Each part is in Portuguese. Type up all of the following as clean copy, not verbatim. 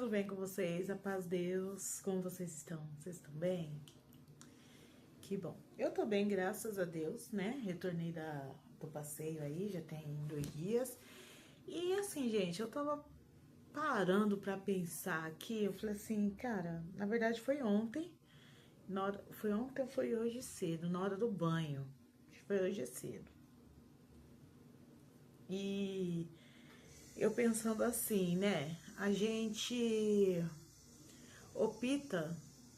tudo bem com vocês? A paz de Deus, como vocês estão? Vocês estão bem? Que bom. Eu tô bem, graças a Deus, né? Retornei do passeio aí, já tem 2 dias. E assim, gente, eu tava parando pra pensar aqui, eu falei assim, cara, na verdade foi ontem, foi ontem ou foi hoje cedo, na hora do banho. Acho que foi hoje cedo. E eu pensando assim, né? A gente opta,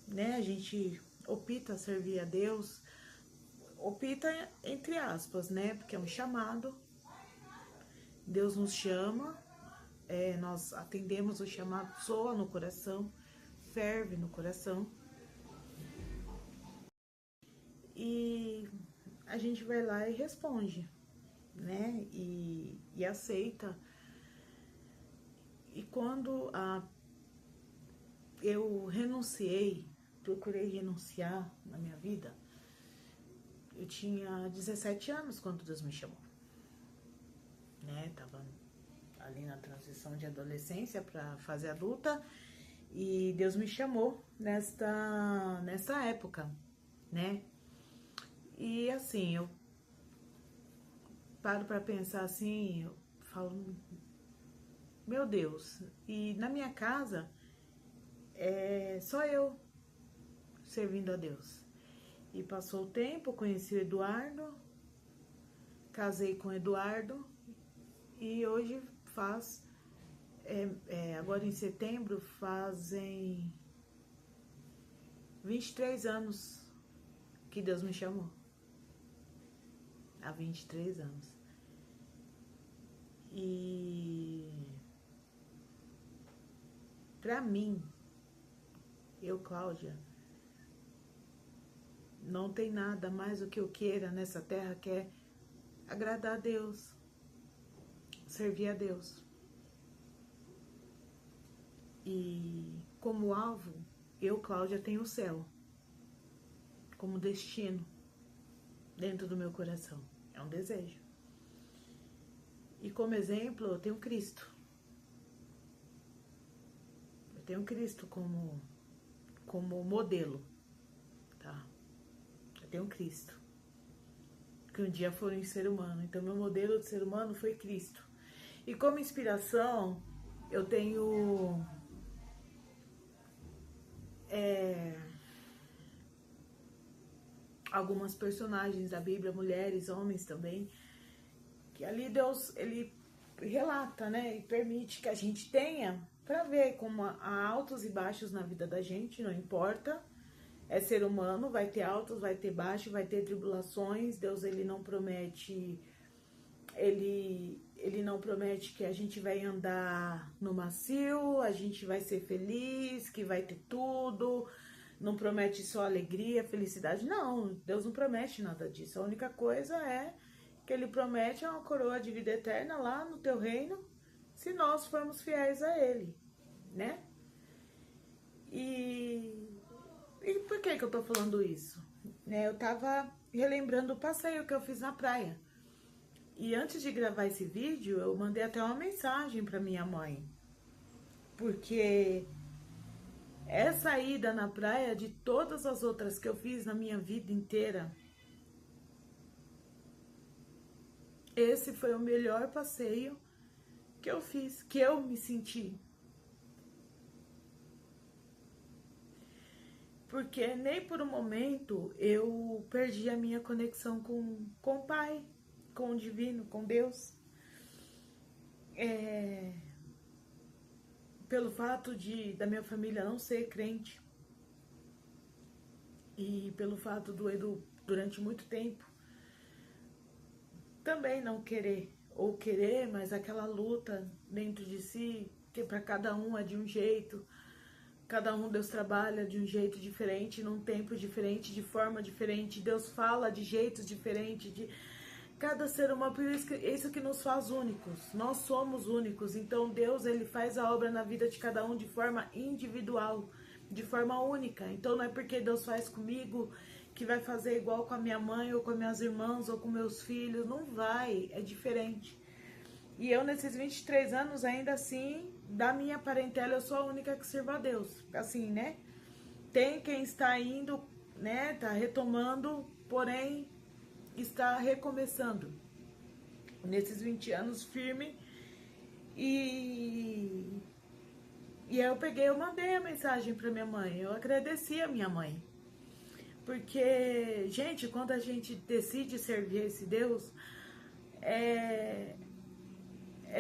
né? A gente opta a servir a Deus, opta entre aspas, né? Porque é um chamado. Deus nos chama, nós atendemos o chamado, soa no coração, ferve no coração. E a gente vai lá e responde, né? E aceita. E quando eu renunciei, procurei renunciar na minha vida, eu tinha 17 anos quando Deus me chamou, né? Tava ali na transição de adolescência para fase adulta e Deus me chamou nessa época, né? E assim, eu paro para pensar assim, eu falo, meu Deus, e na minha casa só eu servindo a Deus. E passou o tempo, conheci o Eduardo, casei com o Eduardo e hoje agora em setembro fazem 23 anos que Deus me chamou. Há 23 anos. E pra mim, Cláudia, não tem nada mais do que eu queira nessa terra que é agradar a Deus, servir a Deus. E como alvo, Cláudia, tenho o céu como destino dentro do meu coração. É um desejo. E como exemplo, eu tenho Cristo. Eu tenho Cristo como modelo, tá? Eu tenho Cristo, que um dia foi um ser humano. Então, meu modelo de ser humano foi Cristo. E como inspiração, eu tenho algumas personagens da Bíblia, mulheres, homens também, que ali Deus, ele relata, né, e permite que a gente tenha, para ver como há altos e baixos na vida da gente, não importa, é ser humano, vai ter altos, vai ter baixos, vai ter tribulações. Deus, ele não promete, ele não promete que a gente vai andar no macio, a gente vai ser feliz, que vai ter tudo, não promete só alegria, felicidade, não, Deus não promete nada disso. A única coisa que ele promete uma coroa de vida eterna lá no teu reino, se nós formos fiéis a ele, né? E por que eu tô falando isso? Né, eu tava relembrando o passeio que eu fiz na praia. E antes de gravar esse vídeo, eu mandei até uma mensagem para minha mãe. Porque essa ida na praia, de todas as outras que eu fiz na minha vida inteira, esse foi o melhor passeio que eu fiz, que eu me senti. Porque nem por um momento eu perdi a minha conexão com o Pai, com o Divino, com Deus. Pelo fato da minha família não ser crente e pelo fato do Edu, durante muito tempo, também não querer, ou querer, mas aquela luta dentro de si, que para cada um é de um jeito, cada um Deus trabalha de um jeito diferente, num tempo diferente, de forma diferente, Deus fala de jeitos diferentes, de cada ser humano, por isso que nos faz únicos, nós somos únicos. Então Deus, ele faz a obra na vida de cada um de forma individual, de forma única. Então não é porque Deus faz comigo que vai fazer igual com a minha mãe, ou com as minhas irmãs, ou com meus filhos, não vai, é diferente. E eu, nesses 23 anos, ainda assim, da minha parentela, eu sou a única que sirvo a Deus. Assim, né? Tem quem está indo, né? Tá retomando, porém, está recomeçando. Nesses 20 anos, firme. E aí eu peguei, eu mandei a mensagem para minha mãe. Eu agradeci a minha mãe. Porque, gente, quando a gente decide servir esse Deus, é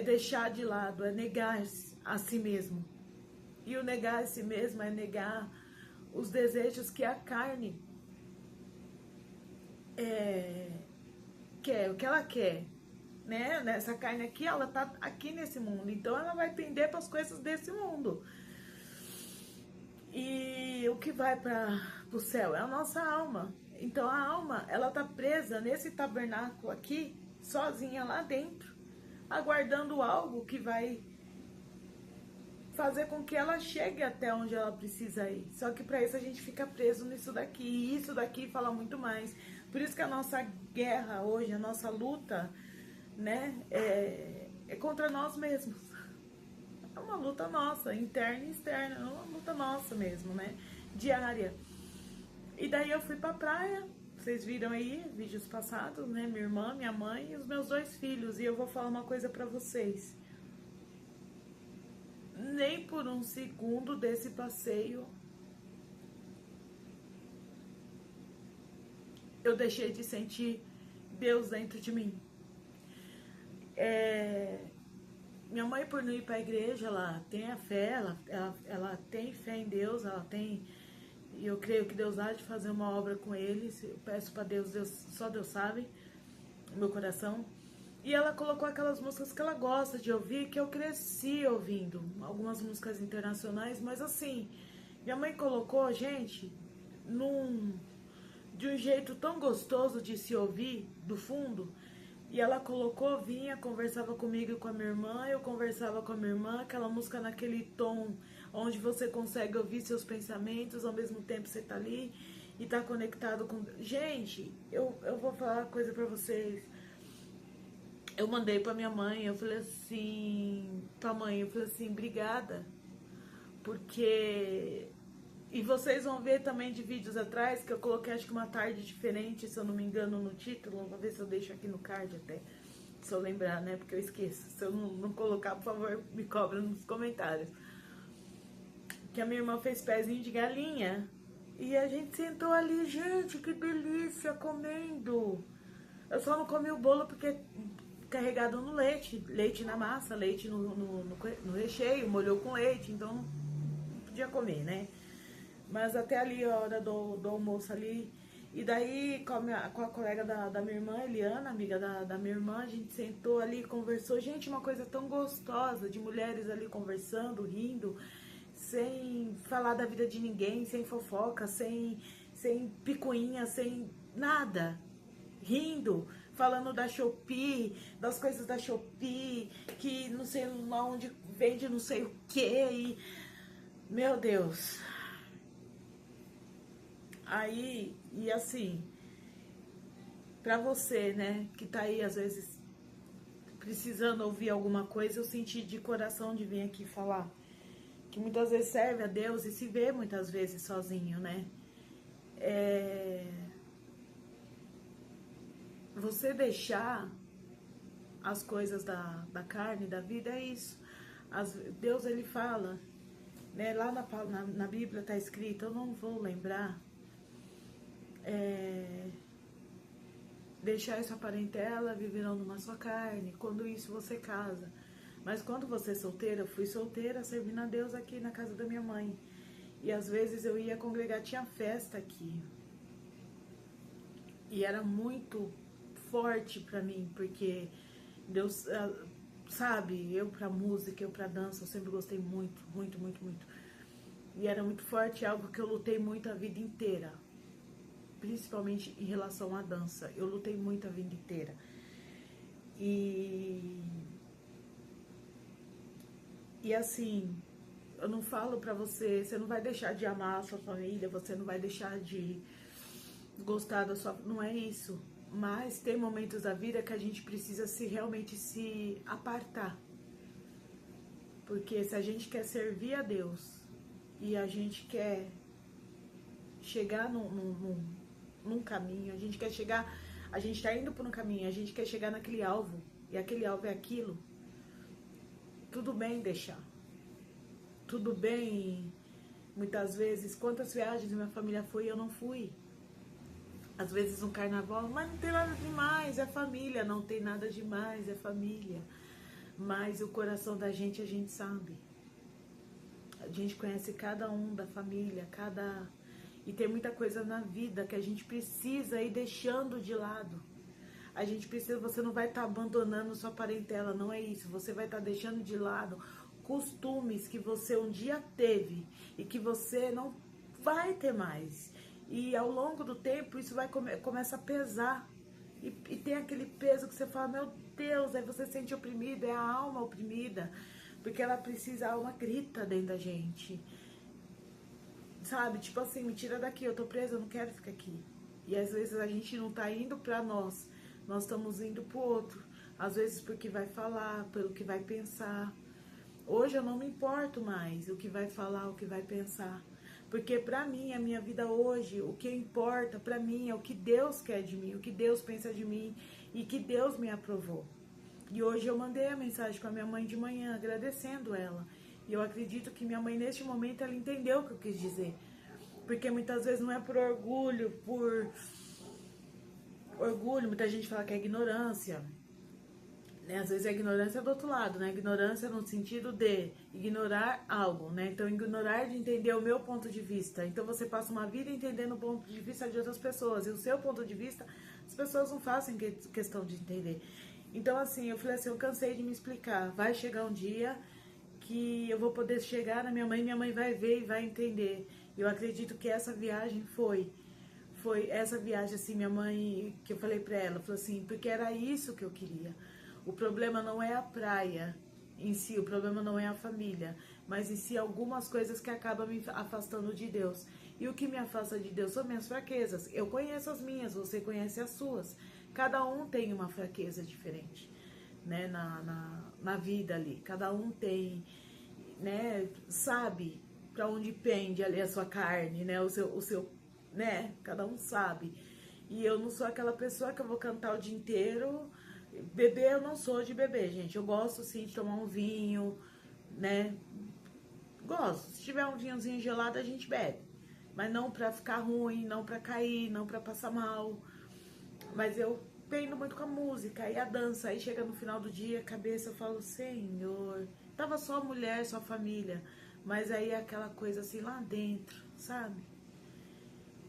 deixar de lado, é negar a si mesmo. E o negar a si mesmo é negar os desejos que a carne quer, o que ela quer. Né? Essa carne aqui, ela tá aqui nesse mundo. Então ela vai pender para as coisas desse mundo. E o que vai para o céu é a nossa alma. Então a alma, ela tá presa nesse tabernáculo aqui, sozinha lá dentro, aguardando algo que vai fazer com que ela chegue até onde ela precisa ir. Só que para isso a gente fica preso nisso daqui. E isso daqui fala muito mais. Por isso que a nossa guerra hoje, a nossa luta, né, é contra nós mesmos. É uma luta nossa, interna e externa, é uma luta nossa mesmo, né? Diária. E daí eu fui pra praia, vocês viram aí, vídeos passados, né? Minha irmã, minha mãe e os meus 2 filhos. E eu vou falar uma coisa pra vocês. Nem por um segundo desse passeio eu deixei de sentir Deus dentro de mim. Minha mãe, por não ir para a igreja, ela tem a fé, ela tem fé em Deus, ela tem, e eu creio que Deus há de fazer uma obra com eles. Eu peço para Deus, só Deus sabe, meu coração. E ela colocou aquelas músicas que ela gosta de ouvir, que eu cresci ouvindo, algumas músicas internacionais, mas assim, minha mãe colocou, gente, de um jeito tão gostoso de se ouvir, do fundo. E ela colocou, vinha, conversava comigo e com a minha irmã, eu conversava com a minha irmã, aquela música naquele tom onde você consegue ouvir seus pensamentos, ao mesmo tempo você tá ali e tá conectado com... Gente, eu vou falar uma coisa pra vocês. Eu mandei pra minha mãe, eu falei assim, pra mãe, eu falei assim, obrigada, porque... E vocês vão ver também de vídeos atrás, que eu coloquei acho que uma tarde diferente, se eu não me engano, no título. Vou ver se eu deixo aqui no card até, se eu lembrar, né? Porque eu esqueço. Se eu não colocar, por favor, me cobra nos comentários. Que a minha irmã fez pezinho de galinha. E a gente sentou ali, gente, que delícia, comendo. Eu só não comi o bolo porque carregado no leite. Leite na massa, leite no recheio, molhou com leite, então não podia comer, né? Mas até ali, a hora do almoço ali. E daí, com a colega da minha irmã, Eliana, amiga da minha irmã, a gente sentou ali, conversou. Gente, uma coisa tão gostosa, de mulheres ali conversando, rindo, sem falar da vida de ninguém, sem fofoca, sem picuinha, sem nada. Rindo, falando da Shopee, das coisas da Shopee, que não sei onde vende não sei o que. E... Meu Deus... Aí, e assim, pra você, né, que tá aí às vezes precisando ouvir alguma coisa, eu senti de coração de vir aqui falar. Que muitas vezes serve a Deus e se vê muitas vezes sozinho, né? Você deixar as coisas da carne, da vida, é isso. Deus, ele fala, né, lá na Bíblia tá escrito, eu não vou lembrar, deixar essa parentela, viverão numa só carne, quando isso você casa. Mas quando você é solteira, eu fui solteira servindo a Deus aqui na casa da minha mãe. E às vezes eu ia congregar, tinha festa aqui. E era muito forte pra mim, porque Deus, sabe, eu pra música, eu pra dança, eu sempre gostei muito, muito, muito, muito. E era muito forte, algo que eu lutei muito a vida inteira. Principalmente em relação à dança. Eu lutei muito a vida inteira. E assim, eu não falo pra você, você não vai deixar de amar a sua família, você não vai deixar de gostar da sua... Não é isso. Mas tem momentos da vida que a gente precisa realmente se apartar. Porque se a gente quer servir a Deus e a gente quer chegar num caminho, a gente quer chegar, a gente tá indo por um caminho, a gente quer chegar naquele alvo, e aquele alvo é aquilo, tudo bem deixar. Tudo bem, muitas vezes, quantas viagens minha família foi e eu não fui. Às vezes um carnaval, mas não tem nada demais, é família, não tem nada demais, é família. Mas o coração da gente a gente sabe. A gente conhece cada um da família, e tem muita coisa na vida que a gente precisa ir deixando de lado. A gente precisa, você não vai estar abandonando sua parentela, não é isso. Você vai estar deixando de lado costumes que você um dia teve e que você não vai ter mais. E ao longo do tempo isso vai começa a pesar. E tem aquele peso que você fala, meu Deus, aí você se sente oprimido, é a alma oprimida. Porque ela precisa, a alma grita dentro da gente. Sabe, tipo assim, me tira daqui, eu tô presa, eu não quero ficar aqui. E às vezes a gente não tá indo pra nós estamos indo pro outro. Às vezes porque vai falar, pelo que vai pensar. Hoje eu não me importo mais o que vai falar, o que vai pensar. Porque pra mim, a minha vida hoje, o que importa pra mim é o que Deus quer de mim, o que Deus pensa de mim e que Deus me aprovou. E hoje eu mandei a mensagem pra minha mãe de manhã, agradecendo ela. E eu acredito que minha mãe, neste momento, ela entendeu o que eu quis dizer. Porque muitas vezes não é por orgulho, muita gente fala que é ignorância. Né? Às vezes a ignorância é do outro lado, né? Ignorância no sentido de ignorar algo, né? Então, ignorar de entender o meu ponto de vista. Então, você passa uma vida entendendo o ponto de vista de outras pessoas. E o seu ponto de vista, as pessoas não fazem questão de entender. Então, assim, eu falei assim, eu cansei de me explicar. Vai chegar um dia que eu vou poder chegar na minha mãe vai ver e vai entender. Eu acredito que essa viagem foi essa viagem, assim, minha mãe, que eu falei pra ela, falou assim, porque era isso que eu queria. O problema não é a praia em si, o problema não é a família, mas em si algumas coisas que acabam me afastando de Deus. E o que me afasta de Deus são minhas fraquezas. Eu conheço as minhas, você conhece as suas. Cada um tem uma fraqueza diferente, né, na vida ali. Cada um tem, né, sabe pra onde pende ali a sua carne, né, o seu, né, cada um sabe. E eu não sou aquela pessoa que eu vou cantar o dia inteiro. Beber, eu não sou de beber, gente. Eu gosto, sim, de tomar um vinho, né? Gosto. Se tiver um vinhozinho gelado, a gente bebe. Mas não pra ficar ruim, não pra cair, não pra passar mal. Mas eu pendo muito com a música e a dança. Aí chega no final do dia, a cabeça, eu falo, Senhor, tava só a mulher, só a família. Mas aí é aquela coisa assim lá dentro, sabe?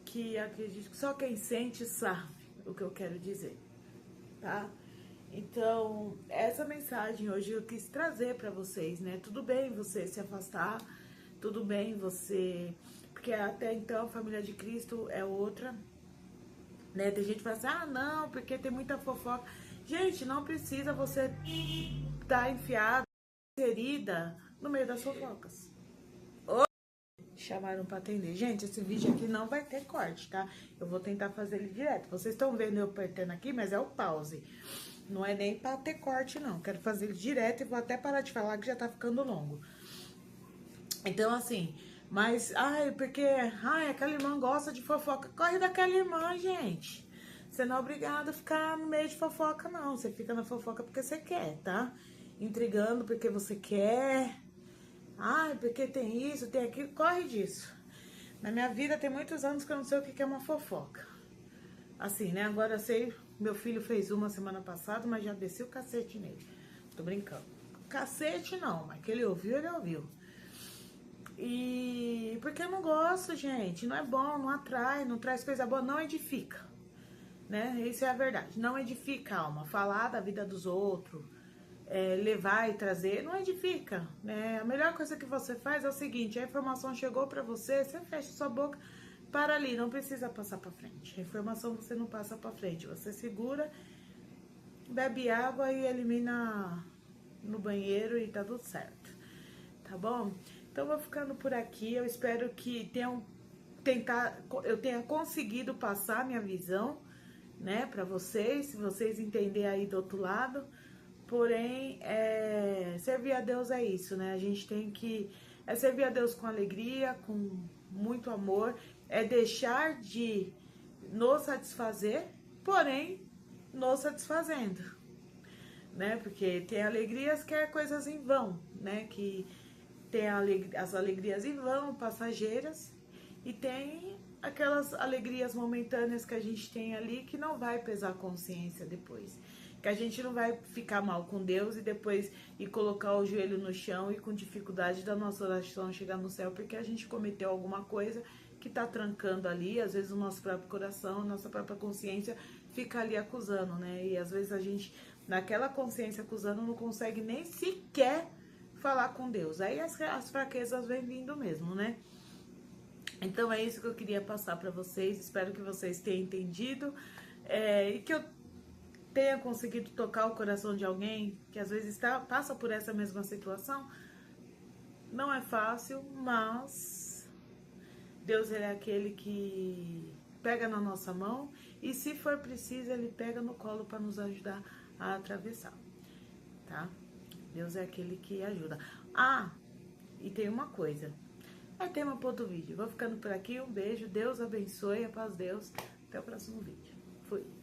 Que acredito que só quem sente sabe o que eu quero dizer, tá? Então, essa mensagem hoje eu quis trazer pra vocês, né? Tudo bem você se afastar, tudo bem você... Porque até então a família de Cristo é outra, né? Tem gente que fala assim, ah, não, porque tem muita fofoca. Gente, não precisa você estar enfiada, inserida no meio das fofocas. Chamaram pra atender. Gente, esse vídeo aqui não vai ter corte, tá? Eu vou tentar fazer ele direto. Vocês estão vendo eu apertando aqui, mas é o pause. Não é nem pra ter corte, não. Quero fazer ele direto e vou até parar de falar que já tá ficando longo. Então, assim, mas... Ai, porque... Ai, aquela irmã gosta de fofoca. Corre daquela irmã, gente. Você não é obrigado a ficar no meio de fofoca, não. Você fica na fofoca porque você quer, tá? Intrigando porque você quer... Ai, porque tem isso, tem aquilo, corre disso. Na minha vida tem muitos anos que eu não sei o que é uma fofoca. Assim, né? Agora eu sei, meu filho fez uma semana passada, mas já desci o cacete nele. Tô brincando. Cacete não, mas que ele ouviu, ele ouviu. E porque eu não gosto, gente. Não é bom, não atrai, não traz coisa boa, não edifica. Né? Isso é a verdade. Não edifica a alma. Falar da vida dos outros. Levar e trazer, não edifica, né? A melhor coisa que você faz é o seguinte, a informação chegou pra você, você fecha sua boca, para ali, não precisa passar pra frente. A informação você não passa pra frente, você segura, bebe água e elimina no banheiro e tá tudo certo, tá bom? Então vou ficando por aqui, eu espero que eu tenha conseguido passar a minha visão, né, para vocês, se vocês entenderem aí do outro lado. Porém, servir a Deus é isso, né? A gente tem que servir a Deus com alegria, com muito amor, é deixar de nos satisfazer, porém, nos satisfazendo, né? Porque tem alegrias que é coisas em vão, né? Que tem as alegrias em vão, passageiras, e tem aquelas alegrias momentâneas que a gente tem ali que não vai pesar a consciência depois. Que a gente não vai ficar mal com Deus e depois ir colocar o joelho no chão e com dificuldade da nossa oração chegar no céu porque a gente cometeu alguma coisa que tá trancando ali, às vezes o nosso próprio coração, a nossa própria consciência fica ali acusando, né? E às vezes a gente, naquela consciência acusando, não consegue nem sequer falar com Deus. Aí as fraquezas vêm vindo mesmo, né? Então é isso que eu queria passar para vocês. Espero que vocês tenham entendido e que eu tenha conseguido tocar o coração de alguém que às vezes passa por essa mesma situação. Não é fácil, mas Deus é aquele que pega na nossa mão e se for preciso ele pega no colo para nos ajudar a atravessar, tá? Deus é aquele que ajuda. Ah, e tem uma coisa. É tema para outro vídeo. Vou ficando por aqui. Um beijo. Deus abençoe. A paz de Deus. Até o próximo vídeo. Fui.